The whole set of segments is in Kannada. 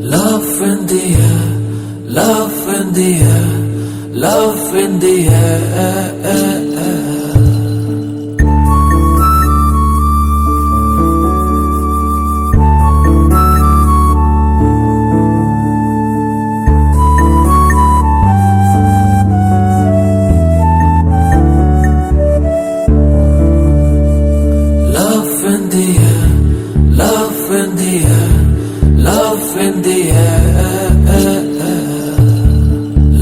Love in the air, love in the air, love in the air. Love in the air, love in the air, love in the air.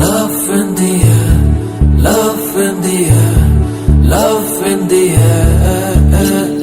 Love in the air, love in the air, love in the air.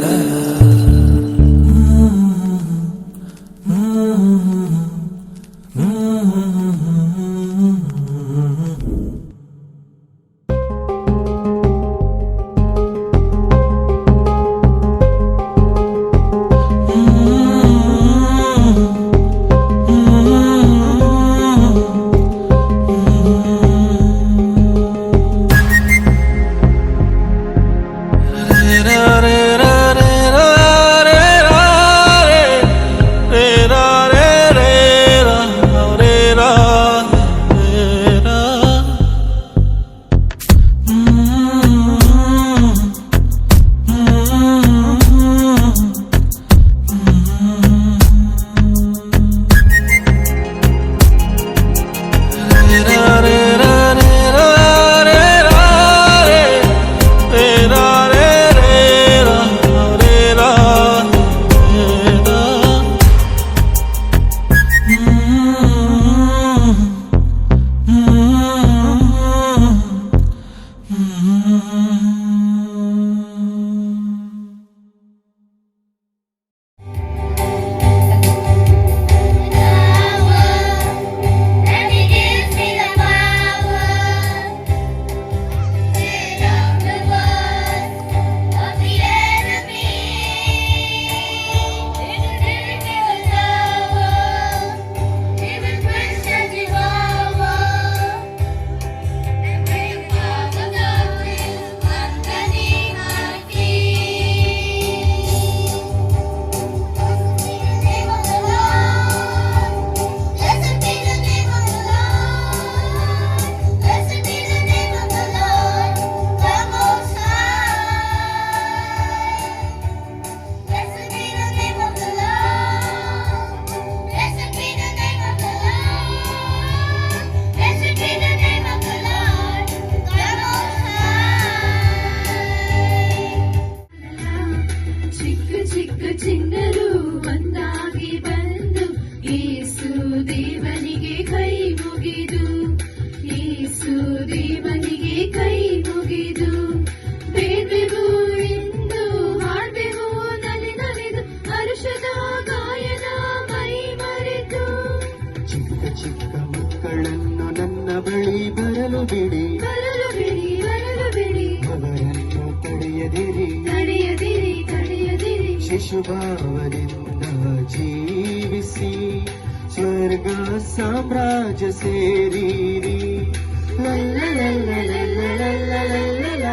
ಶಿಶುಭಾವದಿಂದ ಜೀವಿಸಿ ಸ್ವರ್ಗ ಸಾಮ್ರಾಜ್ಯ ಸೇರಿರಿ. ಲಲ್ಲ ಲಲ್ಲ ಲಲ್ಲ ಲಲ್ಲ ಲಲ್ಲ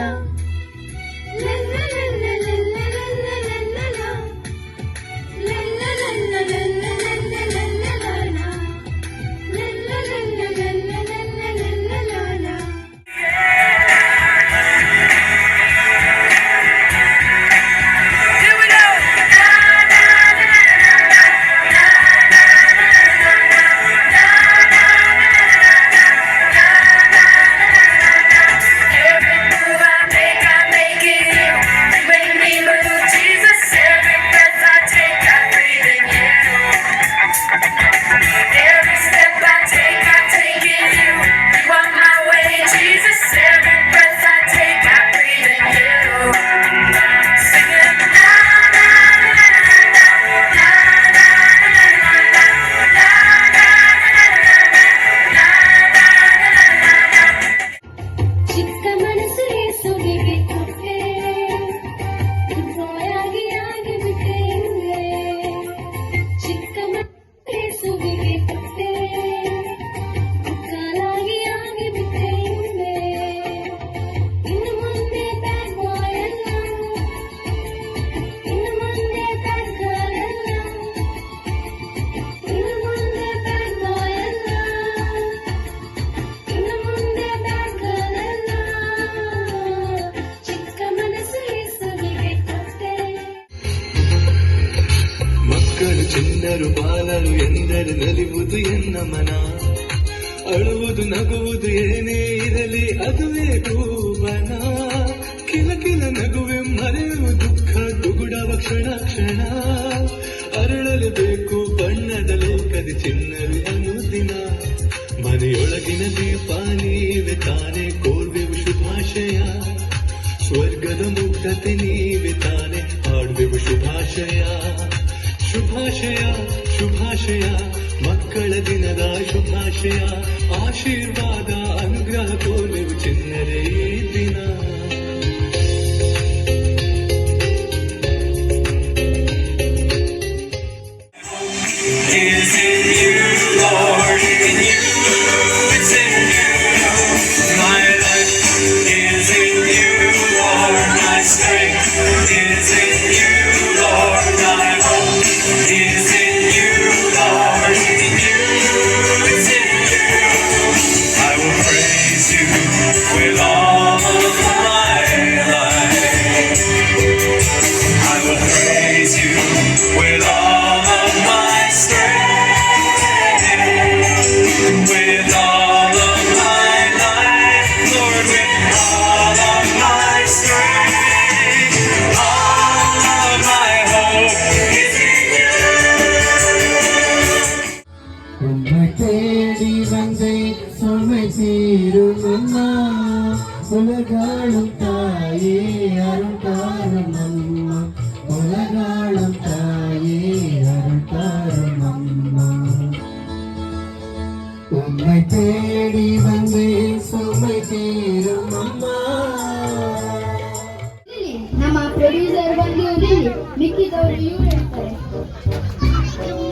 Every move I make ನಲಿಯುವುದು ಚಿನ್ನರು ಬಾಲರು ಎಂದರೆ ನಲಿಯುವುದು ಎನ್ನ ಮನ. ಅಳುವುದು ನಗುವುದು ಏನೇ ಇರಲಿ ಅದುವೇ ಭುವನ. ಕಿಲ ಕಿಲ ನಗುವೆ ಮರೆಯುವ ದುಃಖ ದುಗುಡವ ಕ್ಷಣ ಕ್ಷಣ. ಅರಳಲೇಬೇಕು ಬಣ್ಣದ ಲೋಕದ ಚಿನ್ನರು ಅನುದಿನ. ಮನೆಯೊಳಗಿನ ದೀಪ ನೀವೆ ತಾನೆ ಕೋರ್ವೆವು ಶುಭಾಶಯ. ಸ್ವರ್ಗದ ಮುಗ್ಧತೆ ನೀವೆ ತಾನೆ ಹಾಡುವೆವು ಶುಭಾಶಯ. ಶುಭಾಶಯ ಶುಭಾಶಯ ಮಕ್ಕಳ ದಿನದ ಶುಭಾಶಯ. ಆಶೀರ್ವಾದ ಅನುಗ್ರಹ ಕೋರುವೆವು ಚಿನ್ನರೇ ಈ ದಿನ. Is in you, Lord, in you, it's in you. My life is in you, Lord, my strength is in you, Lord, my hope is in you, Lord, in you, it's in you. I will praise you with all of my life. I will praise you with all of my strength, with all of my life, Lord, with all of my strength, all of my hope is in you. உன்னை தேடி வந்தேன் சுமை தீரும் அம்மா. உலகாளும் தாயே அருள்தாரும் அம்மா. உலகாளும் தாயே அருள்தாரும் அம்மா. உன்னை தேடி வந்தேன் சுமை தீரும் அம்மா. ನಮ್ಮ ಪ್ರೊಡ್ಯೂಸರ್ ಬಂದು ಮಿಕ್ಕಿದವರು ಇವ್ರು ಹೇಳ್ತಾರೆ.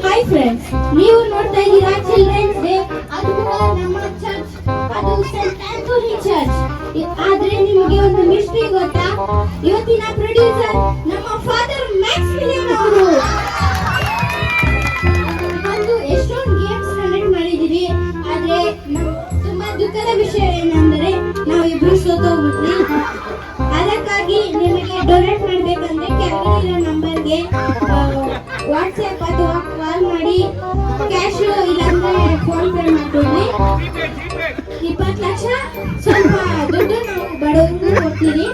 ಹಾಯ್ ಫ್ರೆಂಡ್ಸ್, ನೀವು ನೋಡ್ತಾ ಇದ್ದೀರಾ ಚಿಲ್ಡ್ರನ್ಸ್ ಡೇ. ಅದು ಕೂಡ ನಮ್ಮ ಚರ್ಚ್, ಅದು ಸೆಂಟ್ ಆಂಥೋನಿ ಚರ್ಚ್. ಆದ್ರೆ ನಿಮಗೆ ಒಂದು ಮಿಸ್ಟ್ರಿ ಗೊತ್ತಾ? ಇವತ್ತಿನ ಪ್ರೊಡ್ಯೂಸರ್ ನಮ್ಮ ಫಾದರ್ ಮ್ಯಾಕ್ಸ್ಮಿಲಿಯನ್ ಅವರು. ಒಂದು ಎಷ್ಟೊಂದು ಗೇಮ್ಸ್ ಕಂಡಕ್ಟ್ ಮಾಡಿದೀವಿ. ಆದ್ರೆ ತುಂಬಾ ದುಃಖದ ವಿಷಯ ಏನಂದ್ರೆ ನಾವಿಬ್ರು ಸೋತೋಗ್ಬಿಟ್ವಿ. ಅದಕ್ಕಾಗಿ ನಿಮಗೆ ಡೊನೇಟ್ ಮಾಡ್ಬೇಕಂದ್ರೆ ಕೆಳಗಡೆ ಇರೋ ನಂಬರ್ಗೆ ವಾಟ್ಸ್ಆಪ್ ಅಥವಾ ಕಾಲ್ ಮಾಡಿ ಕ್ಯಾಶ್ ಇಲ್ಲಾಂದ್ರೆ ಫೋನ್ ಪೇ ಮಾಡ್ಕೊಡ್ರಿ. 20 ಲಕ್ಷ ಸ್ವಲ್ಪ ದುಡ್ಡು ನಾವು ಬಡವರಿಗೂ ಕೊಡ್ತೀವಿ.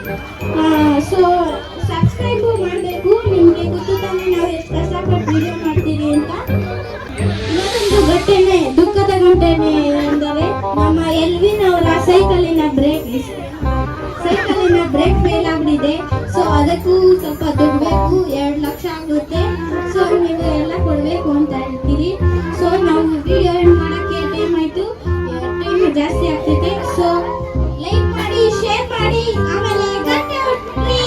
ಸೊ ಸಬ್ಸ್ಕ್ರೈಬ್ ಮಾಡಬೇಕು. ನಿಮಗೆ ಗೊತ್ತು ತಾನೆ ನಾವು ಎಷ್ಟು ಕಷ್ಟಪಟ್ಟು ವಿಡಿಯೋ ಮಾಡ್ತೀವಿ ಅಂತ. ಇನ್ನೊಂದು ಘಟನೆ, ದುಃಖದ ಘಟನೆ ಎಂದರೆ ನಮ್ಮ ಎಲ್ವಿನ್ ಅವರ ಸೈಕಲಿನ ಬ್ರೇಕ್ ಫೇಲ್ ಆಗ್ಬಿಟ್ಟಿದೆ. ಸೊ ಅದಕ್ಕೂ ಸ್ವಲ್ಪ ದುಡ್ಡು ಬೇಕು, 2 ಲಕ್ಷ ಆಗುತ್ತೆ. ಸೊ ನೀವು ಎಲ್ಲ ಕೊಡಬೇಕು ಅಂತ ಹೇಳ್ತೀರಿ. ಸೊ ನಾವು ವಿಡಿಯೋ ಮಾಡಕ್ಕೆ ಟೈಮ್ ಆಯ್ತು, ಟೈಮ್ ಜಾಸ್ತಿ ಆಗ್ತೈತೆ. ಸೊ ಲೈಕ್ ಮಾಡಿ, ಶೇರ್ ಮಾಡಿ, ಆಮೇಲೆ ಗಂಟೆ ಹೊಡ್ರಿ.